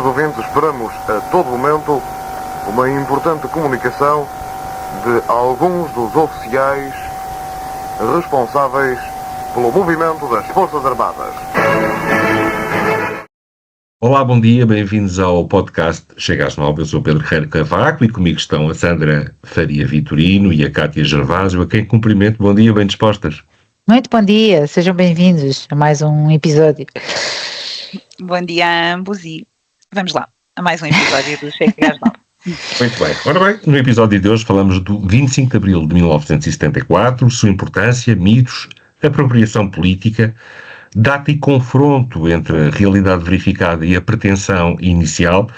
Ouvintes, esperamos a todo momento uma importante comunicação de alguns dos oficiais responsáveis pelo movimento das Forças Armadas. Olá, bom dia, bem-vindos ao podcast Chega às 9. Eu sou Pedro Ferreira Cavaco e comigo estão a Sandra Faria Vitorino e a Cátia Gervásio, a quem cumprimento. Bom dia, bem dispostas. Muito bom dia, sejam bem-vindos a mais um episódio. Bom dia a ambos e vamos lá, a mais um episódio do Chega às 9. Muito bem. Ora bem, no episódio de hoje falamos do 25 de Abril de 1974, sua importância, mitos, apropriação política, data e confronto entre a realidade verificada e a pretensão inicial,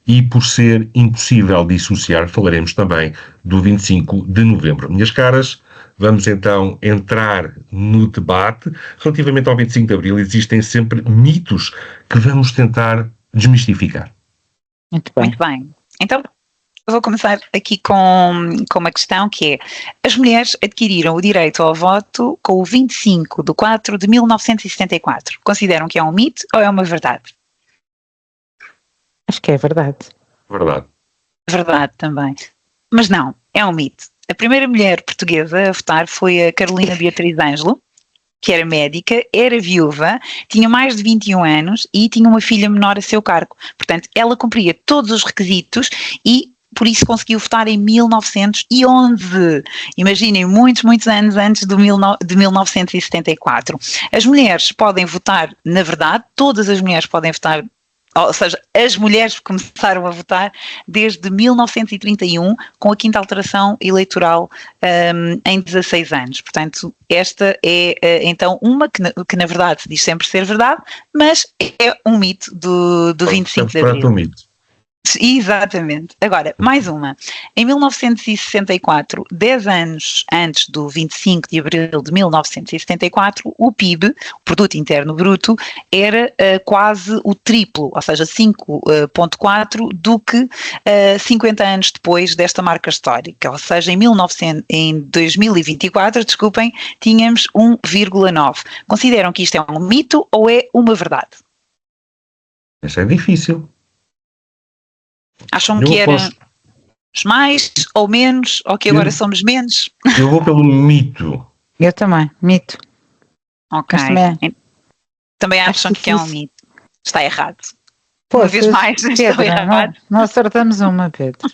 e por ser impossível dissociar, falaremos também do 25 de Novembro. Minhas caras, vamos então entrar no debate. Relativamente ao 25 de Abril, existem sempre mitos que vamos tentar desmistificar. Muito bem. Muito bem. Então, eu vou começar aqui com uma questão que é: as mulheres adquiriram o direito ao voto com o 25 de 4 de 1974. Consideram que é um mito ou é uma verdade? Acho que é verdade. Verdade. Verdade também. Mas não, é um mito. A primeira mulher portuguesa a votar foi a Carolina Beatriz Ângelo, que era médica, era viúva, tinha mais de 21 anos e tinha uma filha menor a seu cargo. Portanto, ela cumpria todos os requisitos e por isso conseguiu votar em 1911. Imaginem, muitos anos antes de 1974. As mulheres podem votar, na verdade, todas as mulheres podem votar, ou seja, as mulheres começaram a votar desde 1931, com a quinta alteração eleitoral em 16 anos. Portanto, esta é então uma que na verdade se diz sempre ser verdade, mas é um mito do 25 de Abril. Um mito. Exatamente. Agora, mais uma. Em 1964, 10 anos antes do 25 de Abril de 1974, o PIB, o Produto Interno Bruto, era quase o triplo, ou seja, 5,4 do que 50 anos depois desta marca histórica. Ou seja, em 2024, desculpem, tínhamos 1,9. Consideram que isto é um mito ou é uma verdade? Isso é difícil. Acham que éramos mais ou menos, ou que agora somos menos? Eu vou pelo mito. Eu também, mito. Ok. Também acham que é um mito. Está errado. Uma vez mais, estou errado. Não acertamos uma, Pedro.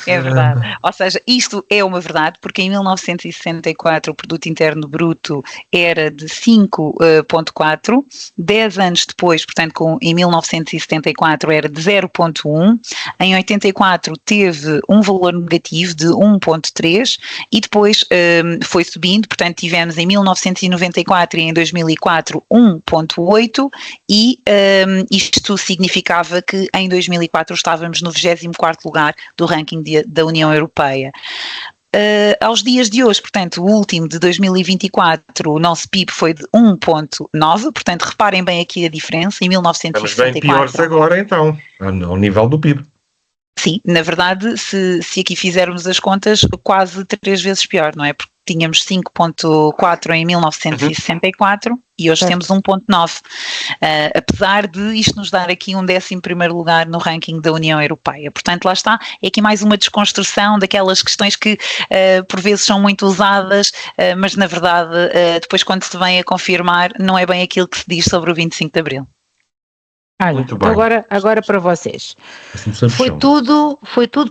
É verdade. Ou seja, isto é uma verdade, porque em 1964 o Produto Interno Bruto era de 5,4, 10 anos depois, portanto em 1974 era de 0,1, em 84 teve um valor negativo de 1,3 e depois foi subindo, portanto tivemos em 1994 e em 2004 1,8 e isto significava que em 2004 estávamos no 24º lugar do ranking da União Europeia. Aos dias de hoje, portanto, o último de 2024, o nosso PIB foi de 1,9, portanto, reparem bem aqui a diferença, em 1964... Estamos bem piores agora, então, ao nível do PIB. Sim, na verdade, se aqui fizermos as contas, quase 3 vezes pior, não é? Porque tínhamos 5,4 em 1964 e hoje temos 1,9. Apesar de isto nos dar aqui um 11º lugar no ranking da União Europeia. Portanto, lá está, é aqui mais uma desconstrução daquelas questões que por vezes são muito usadas, mas na verdade, depois quando se vem a confirmar, não é bem aquilo que se diz sobre o 25 de Abril. Olha, agora para vocês. Foi tudo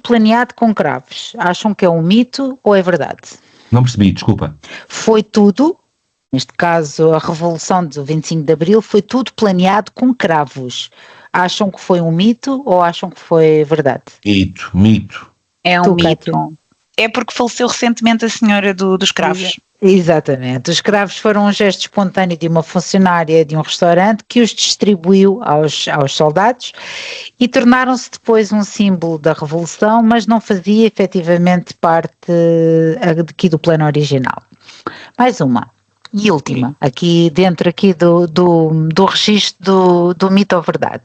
planeado com cravos. Acham que é um mito ou é verdade? Não percebi, desculpa. Foi tudo, neste caso a Revolução do 25 de Abril, foi tudo planeado com cravos. Acham que foi um mito ou acham que foi verdade? Mito. É um mito. É porque faleceu recentemente a senhora dos cravos. Exatamente. Os cravos foram um gesto espontâneo de uma funcionária de um restaurante que os distribuiu aos soldados e tornaram-se depois um símbolo da Revolução, mas não fazia efetivamente parte aqui do plano original. Mais uma. E última, aqui dentro do registro do mito ou verdade.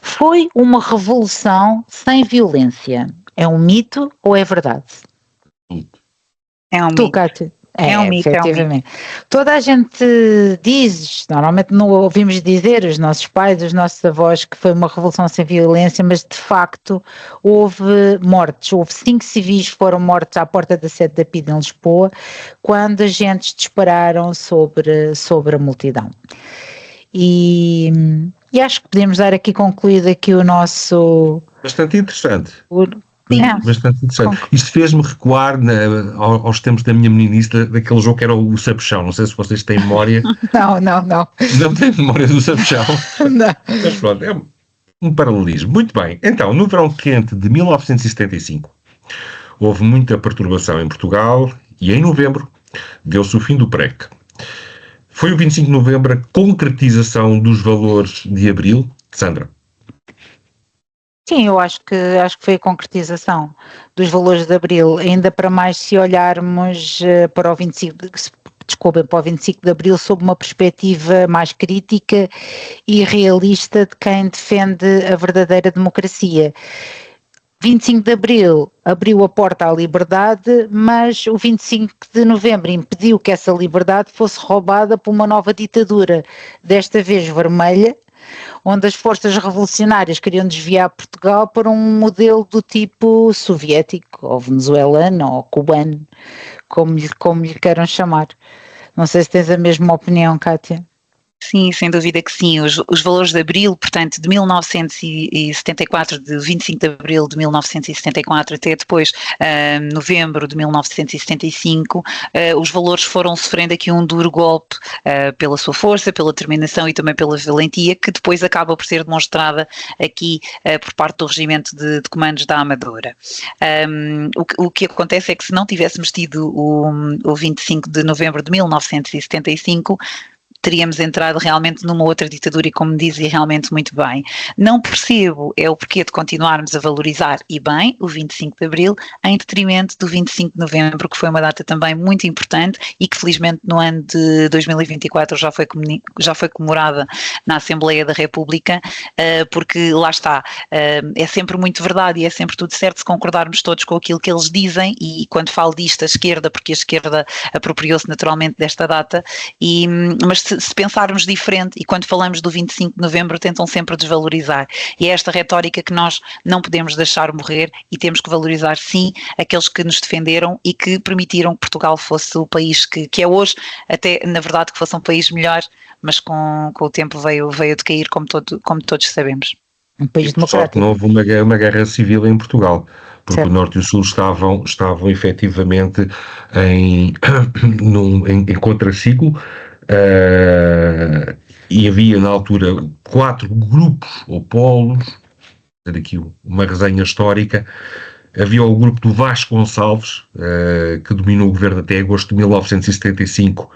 Foi uma revolução sem violência. É um mito ou é verdade? Mito. É um Tu, mito. Cátia? É um mito, efetivamente. Toda a gente diz, normalmente não ouvimos dizer, os nossos pais, os nossos avós, que foi uma revolução sem violência, mas de facto houve mortes, houve 5 civis que foram mortos à porta da sede da PIDE em Lisboa, quando agentes dispararam sobre a multidão. E acho que podemos dar aqui concluído aqui o nosso... Bastante interessante. Sim, Bastante interessante. Isto fez-me recuar aos tempos da minha meninice, daquele jogo que era o Sabichão. Não sei se vocês têm memória. Não. Não têm memória do Sabichão. Não. Mas pronto, é um paralelismo. Muito bem. Então, no verão quente de 1975, houve muita perturbação em Portugal e em novembro deu-se o fim do PREC. Foi o 25 de novembro a concretização dos valores de abril. Sandra? Sim, eu acho que foi a concretização dos valores de abril, ainda para mais se olharmos para o 25 de abril sob uma perspectiva mais crítica e realista de quem defende a verdadeira democracia. 25 de abril abriu a porta à liberdade, mas o 25 de novembro impediu que essa liberdade fosse roubada por uma nova ditadura, desta vez vermelha, onde as forças revolucionárias queriam desviar Portugal para um modelo do tipo soviético, ou venezuelano, ou cubano, como lhe queiram chamar. Não sei se tens a mesma opinião, Kátia. Sim, sem dúvida que sim. Os valores de abril, portanto, de 1974, de 25 de abril de 1974 até depois novembro de 1975, os valores foram sofrendo aqui um duro golpe pela sua força, pela determinação e também pela valentia, que depois acaba por ser demonstrada aqui por parte do Regimento de Comandos da Amadora. O que acontece é que se não tivéssemos tido o 25 de novembro de 1975, teríamos entrado realmente numa outra ditadura e, como dizia realmente muito bem, não percebo é o porquê de continuarmos a valorizar, e bem, o 25 de Abril em detrimento do 25 de Novembro, que foi uma data também muito importante e que felizmente no ano de 2024 já foi comemorada na Assembleia da República, porque lá está, é sempre muito verdade e é sempre tudo certo se concordarmos todos com aquilo que eles dizem, e quando falo disto a esquerda, porque a esquerda apropriou-se naturalmente desta data, mas se pensarmos diferente, e quando falamos do 25 de novembro tentam sempre desvalorizar, e é esta retórica que nós não podemos deixar morrer e temos que valorizar sim aqueles que nos defenderam e que permitiram que Portugal fosse o país que é hoje, até na verdade que fosse um país melhor, mas com o tempo veio a decair, como todos sabemos. Um país democrático. Só que não houve uma guerra civil em Portugal, porque certo. O Norte e o Sul estavam efetivamente em contraciclo. E havia na altura 4 grupos ou polos, fazer aqui uma resenha histórica. Havia o grupo do Vasconcelos, que dominou o governo até agosto de 1975,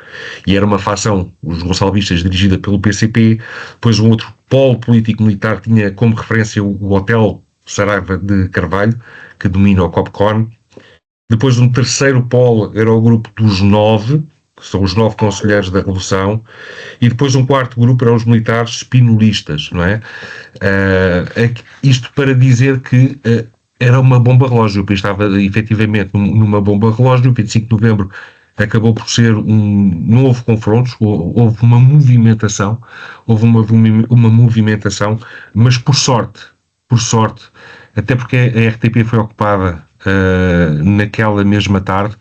e era uma facção, os gonçalvistas, dirigida pelo PCP. Depois um outro polo político-militar tinha como referência o Hotel Saraiva de Carvalho, que domina o Copcon. Depois um terceiro polo era o grupo dos 9, que são os 9 conselheiros da Revolução, e depois um quarto grupo eram os militares spinolistas, não é? Isto para dizer que era uma bomba relógio, o país estava efetivamente numa bomba relógio. O 25 de novembro acabou por ser não houve confrontos, houve uma movimentação, mas por sorte, até porque a RTP foi ocupada naquela mesma tarde,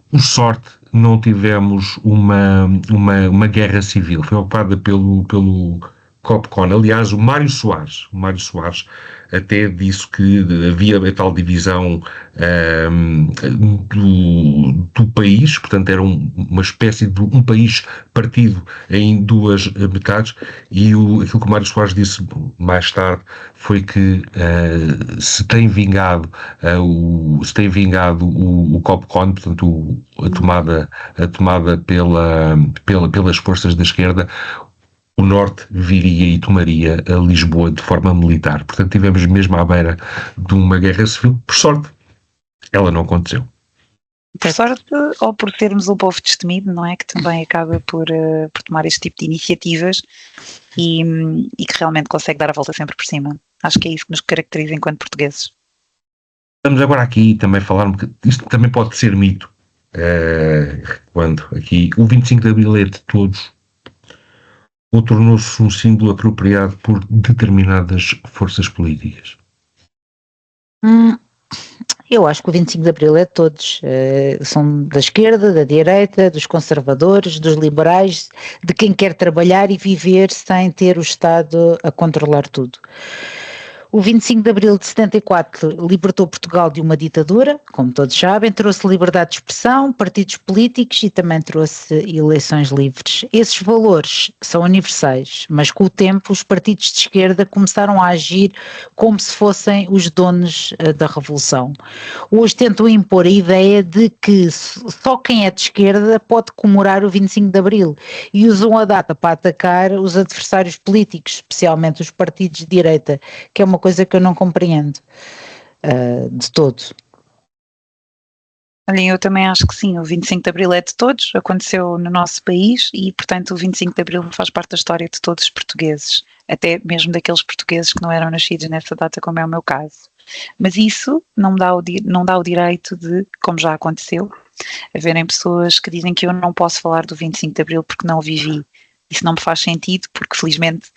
por sorte não tivemos uma guerra civil, foi ocupada pelo Copcon. Aliás, o Mário Soares até disse que havia a tal divisão do país, portanto era uma espécie de um país partido em duas metades, e aquilo que o Mário Soares disse mais tarde foi que se tem vingado o Copcon, portanto a tomada pelas forças da esquerda, o Norte viria e tomaria a Lisboa de forma militar. Portanto, tivemos mesmo à beira de uma guerra civil. Por sorte, ela não aconteceu. Por sorte, ou por termos um povo destemido, não é? Que também acaba por tomar este tipo de iniciativas e que realmente consegue dar a volta sempre por cima. Acho que é isso que nos caracteriza enquanto portugueses. Vamos agora aqui também falar, porque isto também pode ser mito, quando aqui o 25 de Abril é de todos, ou tornou-se um símbolo apropriado por determinadas forças políticas? Eu acho que o 25 de Abril é de todos, são da esquerda, da direita, dos conservadores, dos liberais, de quem quer trabalhar e viver sem ter o Estado a controlar tudo. O 25 de Abril de 74 libertou Portugal de uma ditadura, como todos sabem, trouxe liberdade de expressão, partidos políticos e também trouxe eleições livres. Esses valores são universais, mas com o tempo os partidos de esquerda começaram a agir como se fossem os donos da revolução. Hoje tentam impor a ideia de que só quem é de esquerda pode comemorar o 25 de Abril e usam a data para atacar os adversários políticos, especialmente os partidos de direita, que é uma coisa que eu não compreendo de todo. Olha, eu também acho que sim, o 25 de Abril é de todos, aconteceu no nosso país e, portanto, o 25 de Abril faz parte da história de todos os portugueses, até mesmo daqueles portugueses que não eram nascidos nessa data, como é o meu caso. Mas isso não dá o direito de, como já aconteceu, haverem pessoas que dizem que eu não posso falar do 25 de Abril porque não o vivi. Isso não me faz sentido porque, felizmente,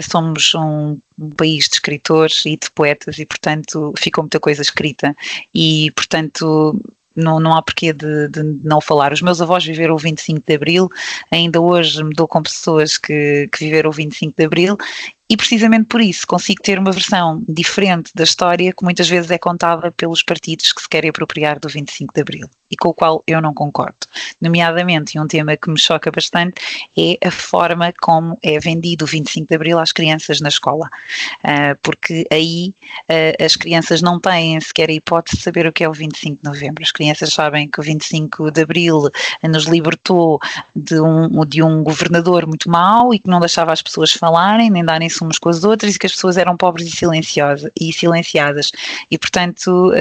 somos um país de escritores e de poetas e, portanto, ficou muita coisa escrita e, portanto, não há porquê de não falar. Os meus avós viveram o 25 de Abril, ainda hoje me dou com pessoas que viveram o 25 de Abril e, precisamente por isso, consigo ter uma versão diferente da história que muitas vezes é contada pelos partidos que se querem apropriar do 25 de Abril e com o qual eu não concordo. Nomeadamente, e um tema que me choca bastante, é a forma como é vendido o 25 de Abril às crianças na escola, porque aí as crianças não têm sequer a hipótese de saber o que é o 25 de Novembro. As crianças sabem que o 25 de Abril nos libertou de um governador muito mau e que não deixava as pessoas falarem, nem darem-se umas com as outras e que as pessoas eram pobres e silenciadas. E, portanto,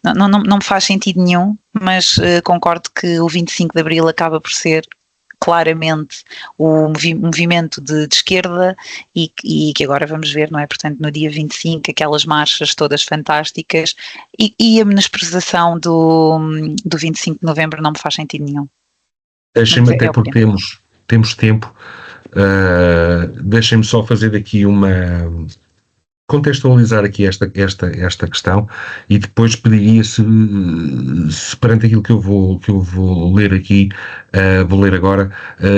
não me faz sentido nenhum, mas concordo que o 25 de Abril acaba por ser claramente o movimento de esquerda e que agora vamos ver, não é? Portanto, no dia 25, aquelas marchas todas fantásticas e a menosprezação do 25 de Novembro não me faz sentido nenhum. Deixem-me, até porque temos tempo, deixem-me só fazer aqui contextualizar aqui esta questão e depois pediria se perante aquilo que eu vou ler aqui, vou ler agora,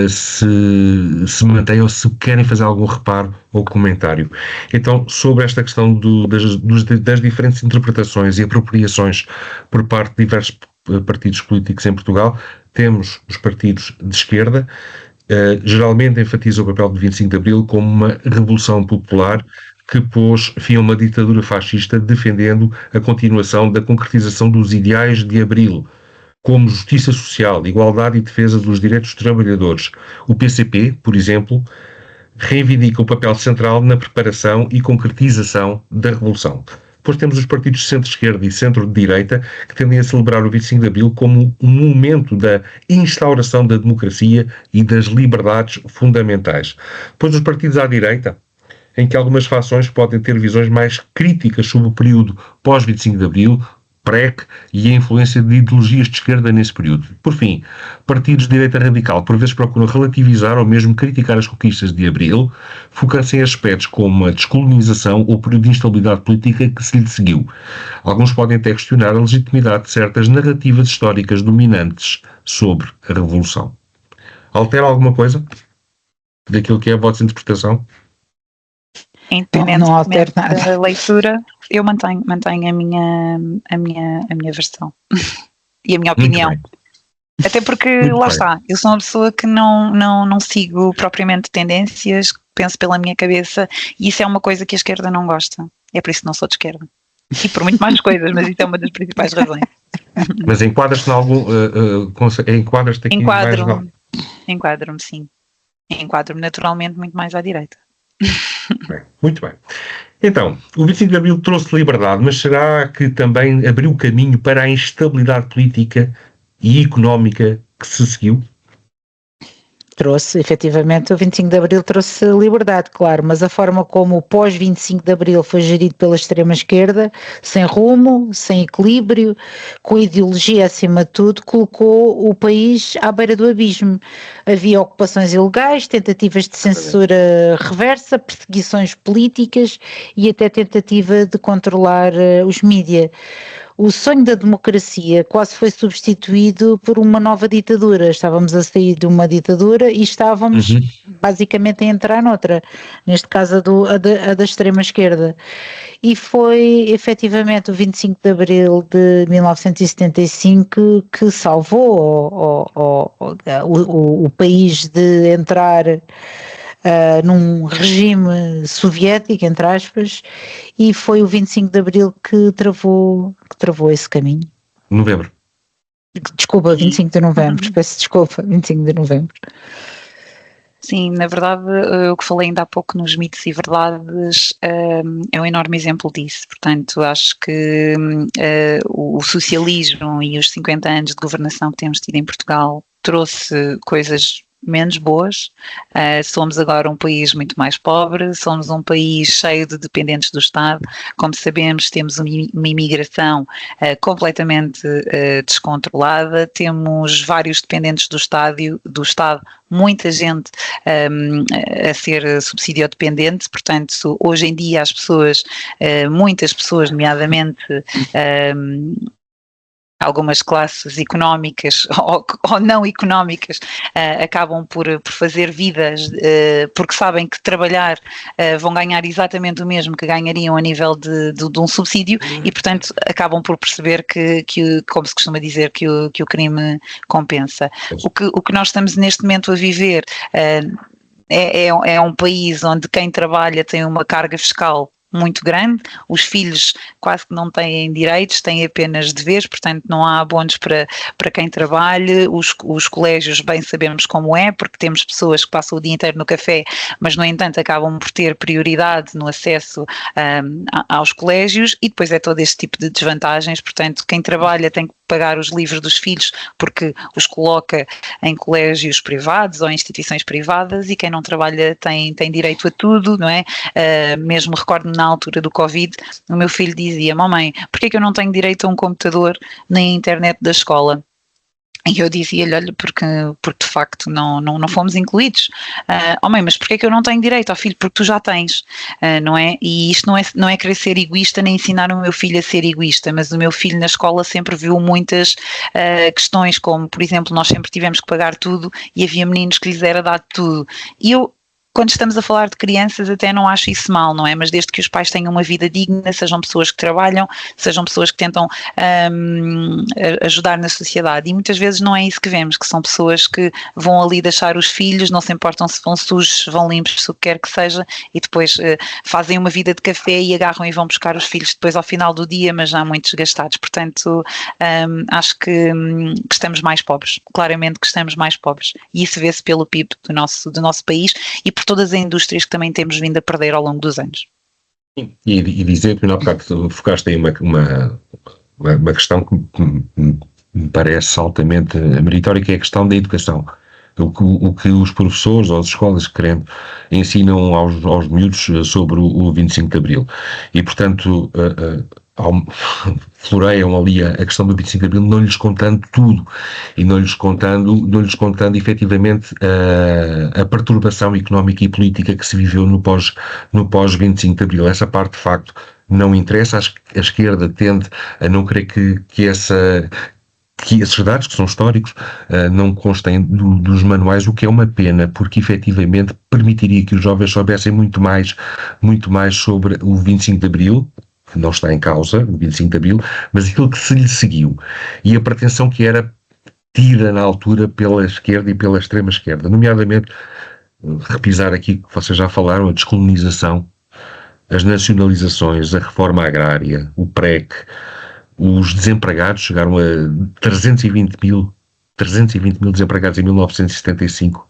se mantém ou se querem fazer algum reparo ou comentário. Então, sobre esta questão das diferentes interpretações e apropriações por parte de diversos partidos políticos em Portugal, temos os partidos de esquerda, geralmente enfatizam o papel do 25 de Abril como uma revolução popular que pôs fim a uma ditadura fascista, defendendo a continuação da concretização dos ideais de Abril, como justiça social, igualdade e defesa dos direitos dos trabalhadores. O PCP, por exemplo, reivindica o papel central na preparação e concretização da revolução. Depois temos os partidos de centro-esquerda e centro-direita que tendem a celebrar o 25 de Abril como um momento da instauração da democracia e das liberdades fundamentais. Depois os partidos à direita, em que algumas fações podem ter visões mais críticas sobre o período pós-25 de Abril, PREC e a influência de ideologias de esquerda nesse período. Por fim, partidos de direita radical por vezes procuram relativizar ou mesmo criticar as conquistas de Abril, focando-se em aspectos como a descolonização ou o período de instabilidade política que se lhe seguiu. Alguns podem até questionar a legitimidade de certas narrativas históricas dominantes sobre a Revolução. Altera alguma coisa daquilo que é a vossa interpretação? Independentemente da leitura, eu mantenho a minha versão e a minha opinião. Até porque, lá está, eu sou uma pessoa que não sigo propriamente tendências, penso pela minha cabeça e isso é uma coisa que a esquerda não gosta. É por isso que não sou de esquerda. E por muito mais coisas, mas isso é uma das principais razões. Mas enquadras-te em algum... enquadras-te aqui mais... Enquadro-me, sim. Enquadro-me naturalmente muito mais à direita. Bem, muito bem. Então, o 25 de Abril trouxe liberdade, mas será que também abriu caminho para a instabilidade política e económica que se seguiu? Trouxe, efetivamente, o 25 de Abril trouxe liberdade, claro, mas a forma como o pós-25 de Abril foi gerido pela extrema-esquerda, sem rumo, sem equilíbrio, com ideologia acima de tudo, colocou o país à beira do abismo. Havia ocupações ilegais, tentativas de censura reversa, perseguições políticas e até tentativa de controlar os mídias. O sonho da democracia quase foi substituído por uma nova ditadura. Estávamos a sair de uma ditadura e estávamos basicamente a entrar noutra, neste caso a da extrema-esquerda. E foi efetivamente o 25 de Abril de 1975 que salvou o país de entrar num regime soviético, entre aspas, e foi o 25 de Abril que travou esse caminho. Novembro. Desculpa, 25 de novembro, peço desculpa, 25 de novembro. Sim, na verdade, o que falei ainda há pouco nos mitos e verdades é um enorme exemplo disso. Portanto, acho que o socialismo e os 50 anos de governação que temos tido em Portugal trouxe coisas menos boas. Somos agora um país muito mais pobre, somos um país cheio de dependentes do Estado. Como sabemos, temos uma imigração completamente descontrolada, temos vários dependentes do Estado, muita gente a ser subsidiodependente. Portanto, hoje em dia as pessoas, muitas pessoas, nomeadamente algumas classes económicas ou não económicas, acabam por fazer vidas porque sabem que trabalhar vão ganhar exatamente o mesmo que ganhariam a nível de um subsídio e, portanto, acabam por perceber que como se costuma dizer, que o crime compensa. O que nós estamos neste momento a viver é um país onde quem trabalha tem uma carga fiscal muito grande, os filhos quase que não têm direitos, têm apenas deveres, portanto não há abonos para quem trabalhe, os colégios bem sabemos como é, porque temos pessoas que passam o dia inteiro no café, mas no entanto acabam por ter prioridade no acesso aos colégios e depois é todo este tipo de desvantagens. Portanto, quem trabalha tem que pagar os livros dos filhos porque os coloca em colégios privados ou em instituições privadas e quem não trabalha tem direito a tudo, não é? Mesmo recordo-me na altura do Covid, o meu filho dizia: mamãe, porquê que eu não tenho direito a um computador na internet da escola? E eu dizia-lhe: olha, porque de facto não fomos incluídos. Mãe, mas porquê que eu não tenho direito? Filho, porque tu já tens, não é? E isto não é querer ser egoísta nem ensinar o meu filho a ser egoísta, mas o meu filho na escola sempre viu muitas questões, como por exemplo, nós sempre tivemos que pagar tudo e havia meninos que lhes era dado tudo. E eu, quando estamos a falar de crianças, até não acho isso mal, não é? Mas desde que os pais tenham uma vida digna, sejam pessoas que trabalham, sejam pessoas que tentam ajudar na sociedade. E muitas vezes não é isso que vemos, que são pessoas que vão ali deixar os filhos, não se importam se vão sujos, se vão limpos, se o que quer que seja, e depois fazem uma vida de café e agarram e vão buscar os filhos depois ao final do dia, mas já muito desgastados. Portanto, acho que estamos mais pobres, claramente que estamos mais pobres. E isso vê-se pelo PIB do nosso país e por todas as indústrias que também temos vindo a perder ao longo dos anos. E dizer que, há bocado, focaste aí uma questão que me parece altamente meritória, que é a questão da educação. O que os professores ou as escolas querendo ensinam aos miúdos sobre o 25 de Abril. E, portanto, floreiam ali a questão do 25 de Abril, não lhes contando tudo e não lhes contando efetivamente a perturbação económica e política que se viveu no pós 25 de Abril. Essa parte de facto não interessa. A esquerda tende a não querer que esses dados, que são históricos, não constem dos manuais, o que é uma pena, porque efetivamente permitiria que os jovens soubessem muito mais sobre o 25 de Abril, que não está em causa, o 25 de Abril, mas aquilo que se lhe seguiu e a pretensão que era tida na altura pela esquerda e pela extrema-esquerda, nomeadamente, repisar aqui que vocês já falaram, a descolonização, as nacionalizações, a reforma agrária, o PREC, os desempregados chegaram a 320 mil desempregados em 1975.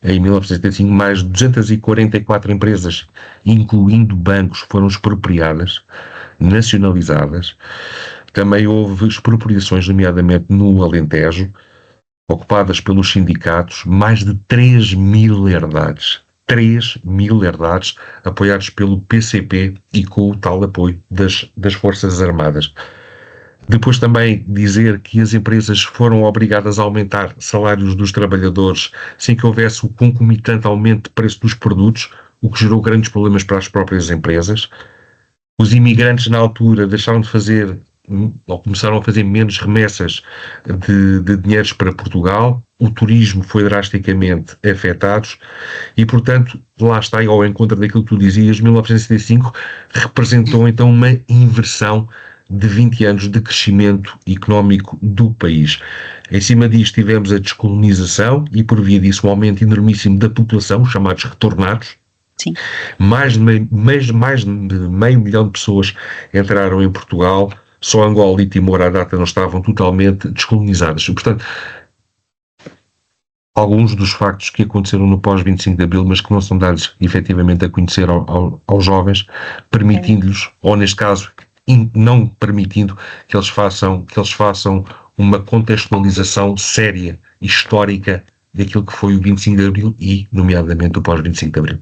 Em 1975, mais de 244 empresas, incluindo bancos, foram expropriadas, nacionalizadas. Também houve expropriações, nomeadamente no Alentejo. ocupadas pelos sindicatos, mais de 3.000 herdades. 3.000 herdades apoiados pelo PCP e com o tal apoio das Forças Armadas. Depois também dizer que as empresas foram obrigadas a aumentar salários dos trabalhadores sem que houvesse o concomitante aumento de preço dos produtos, o que gerou grandes problemas para as próprias empresas. Os imigrantes na altura deixaram de fazer, ou começaram a fazer menos remessas de dinheiros para Portugal, o turismo foi drasticamente afetado e, portanto, lá está, ao encontro daquilo que tu dizias, 1975 representou então uma inversão de 20 anos de crescimento económico do país. Em cima disto tivemos a descolonização e, por via disso, um aumento enormíssimo da população, chamados retornados. Sim. Mais de meio milhão de pessoas entraram em Portugal, só Angola e Timor à data não estavam totalmente descolonizadas. Portanto, alguns dos factos que aconteceram no pós-25 de Abril, mas que não são dados efetivamente a conhecer aos jovens, permitindo-lhes, ou neste caso, não permitindo que eles façam uma contextualização séria e histórica daquilo que foi o 25 de Abril e, nomeadamente, o pós-25 de Abril.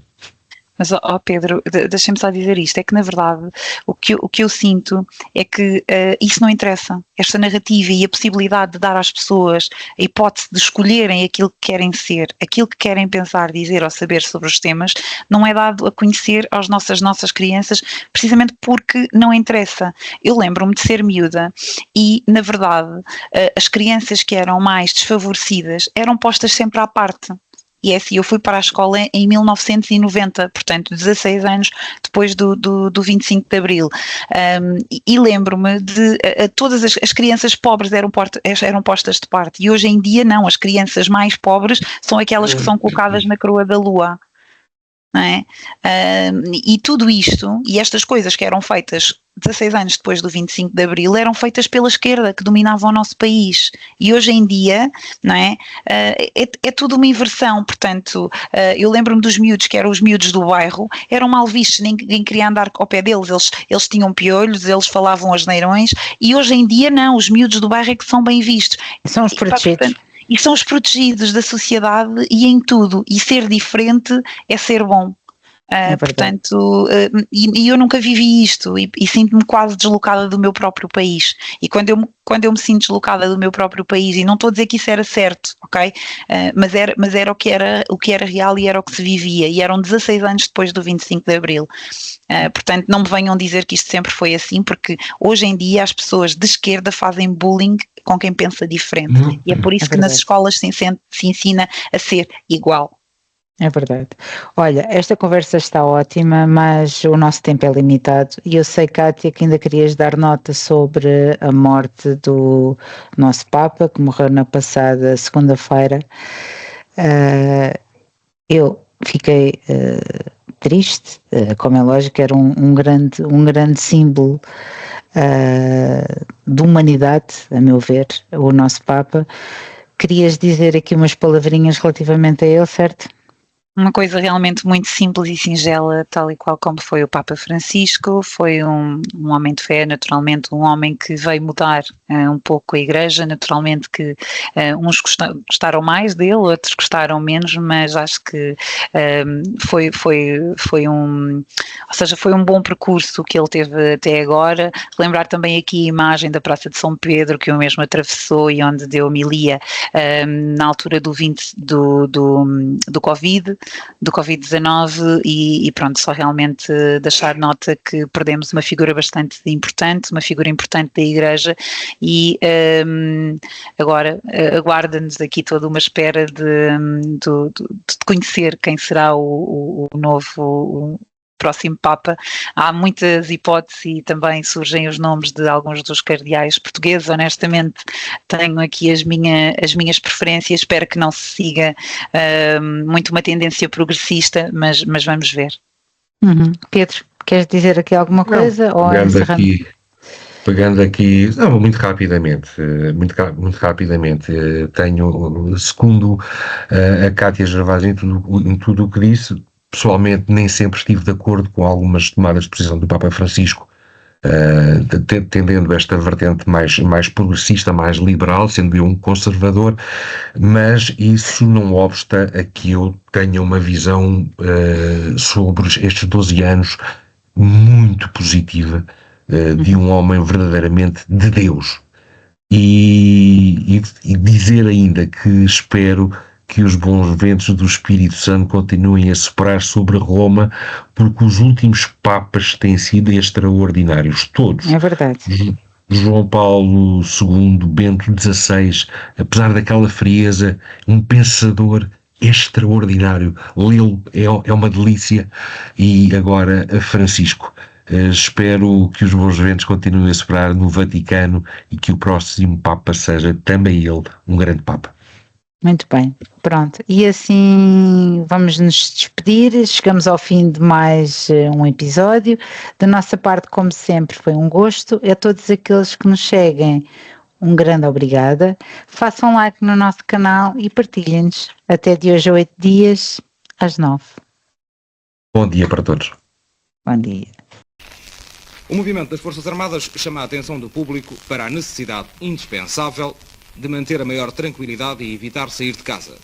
Mas, Pedro, deixa-me só dizer isto, é que na verdade o que eu sinto é que isso não interessa. Esta narrativa e a possibilidade de dar às pessoas a hipótese de escolherem aquilo que querem ser, aquilo que querem pensar, dizer ou saber sobre os temas, não é dado a conhecer às nossas crianças, precisamente porque não interessa. Eu lembro-me de ser miúda e, na verdade, as crianças que eram mais desfavorecidas eram postas sempre à parte. E é assim, eu fui para a escola em 1990, portanto 16 anos depois do 25 de Abril, e lembro-me de todas as crianças pobres eram postas de parte, e hoje em dia não, as crianças mais pobres são aquelas que são colocadas na coroa da lua, não é? E tudo isto, e estas coisas que eram feitas 16 anos depois do 25 de Abril, eram feitas pela esquerda que dominava o nosso país, e hoje em dia, não é? É tudo uma inversão. Portanto, eu lembro-me dos miúdos que eram os miúdos do bairro, eram mal vistos, ninguém queria andar ao pé deles, eles tinham piolhos, eles falavam asneirões, e hoje em dia não, os miúdos do bairro é que são bem vistos. São os protegidos. E são os protegidos da sociedade e em tudo, e ser diferente é ser bom. Portanto, e eu nunca vivi isto e sinto-me quase deslocada do meu próprio país, e quando eu me sinto deslocada do meu próprio país, e não estou a dizer que isso era certo, ok? Mas era o que era real e era o que se vivia, e eram 16 anos depois do 25 de Abril. Portanto, não me venham dizer que isto sempre foi assim, porque hoje em dia as pessoas de esquerda fazem bullying com quem pensa diferente, e é por isso que nas escolas se ensina a ser igual. É verdade. Olha, esta conversa está ótima, mas o nosso tempo é limitado, e eu sei, Kátia, que ainda querias dar nota sobre a morte do nosso Papa, que morreu na passada segunda-feira. Eu fiquei triste, como é lógico, era um grande símbolo de humanidade, a meu ver, o nosso Papa. Querias dizer aqui umas palavrinhas relativamente a ele, certo? Uma coisa realmente muito simples e singela, tal e qual como foi o Papa Francisco. Foi um homem de fé, naturalmente, um homem que veio mudar um pouco a Igreja, naturalmente que uns gostaram mais dele, outros gostaram menos, mas acho que foi um bom percurso que ele teve até agora. Lembrar também aqui a imagem da Praça de São Pedro, que eu mesmo atravessou e onde deu homilia na altura do Covid-19, e pronto, só realmente deixar nota que perdemos uma figura bastante importante, uma figura importante da Igreja, e agora aguarda-nos aqui toda uma espera de conhecer quem será o novo próximo Papa. Há muitas hipóteses e também surgem os nomes de alguns dos cardeais portugueses. Honestamente, tenho aqui as minhas preferências, espero que não se siga muito uma tendência progressista, mas vamos ver. Pedro, queres dizer aqui alguma coisa? Não, pegando aqui, não, muito rapidamente, tenho, segundo a Kátia Gervásio em tudo o que disse, pessoalmente nem sempre estive de acordo com algumas tomadas de posição do Papa Francisco, tendendo esta vertente mais progressista, mais liberal, sendo eu um conservador, mas isso não obsta a que eu tenha uma visão sobre estes 12 anos muito positiva, de um homem verdadeiramente de Deus. E dizer ainda que espero que os bons ventos do Espírito Santo continuem a soprar sobre Roma, porque os últimos papas têm sido extraordinários, todos. É verdade. João Paulo II, Bento XVI, apesar daquela frieza, um pensador extraordinário. Lê-lo é uma delícia. E agora Francisco. Espero que os bons ventos continuem a soprar no Vaticano e que o próximo Papa seja também ele um grande Papa. Muito bem, pronto. E assim vamos nos despedir. Chegamos ao fim de mais um episódio. Da nossa parte, como sempre, foi um gosto. A todos aqueles que nos seguem, um grande obrigada. Façam like no nosso canal e partilhem-nos. Até de hoje a 8 dias, às 9. Bom dia para todos. Bom dia. O movimento das Forças Armadas chama a atenção do público para a necessidade indispensável de manter a maior tranquilidade e evitar sair de casa.